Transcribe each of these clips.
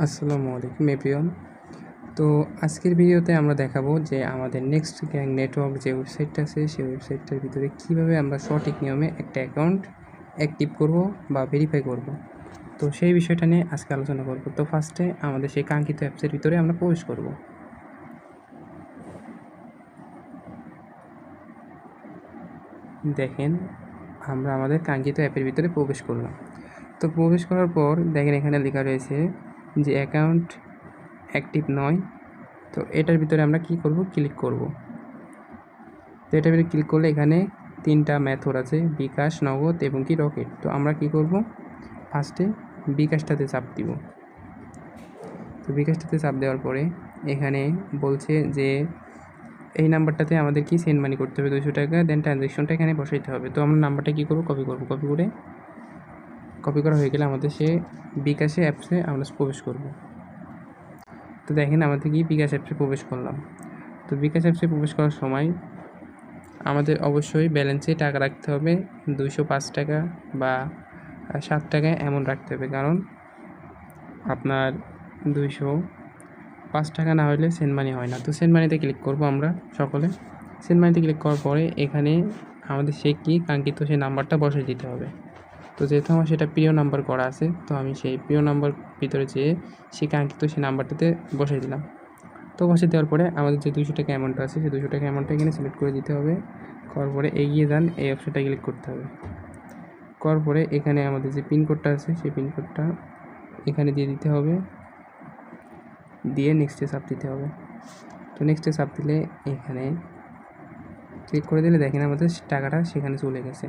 আসসালামু আলাইকুম এভরিওয়ান। তো আজকের ভিডিওতে আমরা দেখাবো যে আমাদের নেক্সট গ্যাং নেটওয়ার্ক যে ওয়েবসাইটটা আছে সেই ওয়েবসাইটটার ভিতরে কীভাবে আমরা সঠিক নিয়মে একটা অ্যাকাউন্ট অ্যাক্টিভ করব বা ভেরিফাই করব। তো সেই বিষয়টা নিয়ে আজকে আলোচনা করব। তো ফার্স্টে আমাদের সেই কাঙ্ক্ষিত অ্যাপসের ভিতরে আমরা প্রবেশ করব। দেখেন আমরা আমাদের কাঙ্ক্ষিত অ্যাপের ভিতরে প্রবেশ করলাম। তো প্রবেশ করার পর দেখেন এখানে লেখা রয়েছে যে অ্যাকাউন্ট অ্যাক্টিভ নয়। তো এটার ভিতরে আমরা কি করব, ক্লিক করব। তো এটার ভিতরে ক্লিক করলে এখানে 3টা মেথড আছে, বিকাশ, নগদ এবং কি রকেট। তো আমরা কি করব, ফার্স্টে বিকাশটাতে চাপ দিব। তো বিকাশটাতে চাপ দেওয়ার পরে এখানে বলছে যে এই নাম্বারটাতে আমাদের কি সেন্ড মানি করতে হবে 200 টাকা, দেন ট্রানজ্যাকশনটা এখানে বসাইতে হবে। তো আমরা নাম্বারটা কী করব, কপি করা হয়ে গেলে আমাদের সে বিকাশে অ্যাপসে আমরা প্রবেশ করব। তো দেখেন আমাদের কি বিকাশ অ্যাপসে প্রবেশ করলাম। তো বিকাশ অ্যাপসে প্রবেশ করার সময় আমাদের অবশ্যই ব্যালেন্সে টাকা রাখতে হবে 205 টাকা বা 7 টাকা এমন রাখতে হবে, কারণ আপনার 205 টাকা না হলে সেন্ড মানি হয় না। তো সেন্ড মানিতে ক্লিক করব আমরা সকলে। সেন্ড মানিতে ক্লিক করার পরে এখানে আমাদের সেই কি কাঙ্ক্ষিত সেই নাম্বারটা বসিয়ে দিতে হবে। তো যেহেতু আমার সেটা প্রিয় নাম্বার করা আছে, তো আমি সেই প্রিয় নাম্বার ভিতরে যেয়ে সেই কাঙ্ক্ষিত সেই নাম্বারটাতে বসিয়ে দিলাম। তো বসিয়ে দেওয়ার পরে আমাদের যে 200 টাকা অ্যামাউন্ট আছে সেই 200 টাকা অ্যামাউন্টটা এখানে সিলেক্ট করে দিতে হবে। করার পরে এগিয়ে যান এই অপশনটা ক্লিক করতে হবে। করার পরে এখানে আমাদের যে পিনকোডটা আছে সেই পিনকোডটা এখানে দিয়ে দিতে হবে, দিয়ে নেক্সটে চাপ দিতে হবে। তো নেক্সটে চাপ দিলে এখানে ক্লিক করে দিলে দেখেন আমাদের টাকাটা সেখানে চলে গেছে।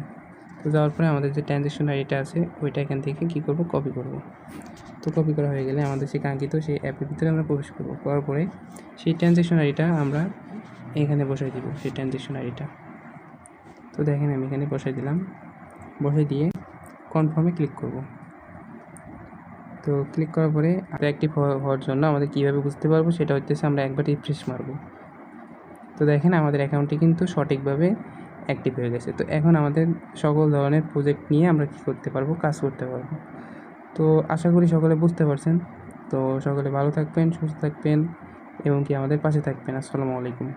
তো যাওয়ার পরে আমাদের যে ট্রানজ্যাকশন আইডিটা আছে ওইটা এখান থেকে কী করব, কপি করব। তো কপি করা হয়ে গেলে আমাদের সেই কাঙ্ক্ষিত সেই অ্যাপের ভিতরে আমরা প্রবেশ করব। করার পরে সেই ট্রানজ্যাকশন আইডিটা আমরা এখানে বসাই দিব, সেই ট্রানজ্যাকশন আইডিটা। তো দেখেন আমি এখানে বসাই দিলাম, বসাই দিয়ে কনফার্মে ক্লিক করব। তো ক্লিক করার পরে অ্যাক্টিভ হওয়ার জন্য আমাদের কীভাবে বুঝতে পারবো সেটা হচ্ছে আমরা একবার রিফ্রেশ মারব। তো দেখেন আমাদের অ্যাকাউন্টটি কিন্তু সঠিকভাবে অ্যাক্টিভ হয়ে গেছে। তো এখন আমাদের সকল ধরনের প্রজেক্ট নিয়ে আমরা কী করতে পারবো, কাজ করতে পারবো। তো আশা করি সকলে বুঝতে পারছেন। তো সকলে ভালো থাকবেন, সুস্থ থাকবেন এবং কি আমাদের পাশে থাকবেন। আসসালামু আলাইকুম।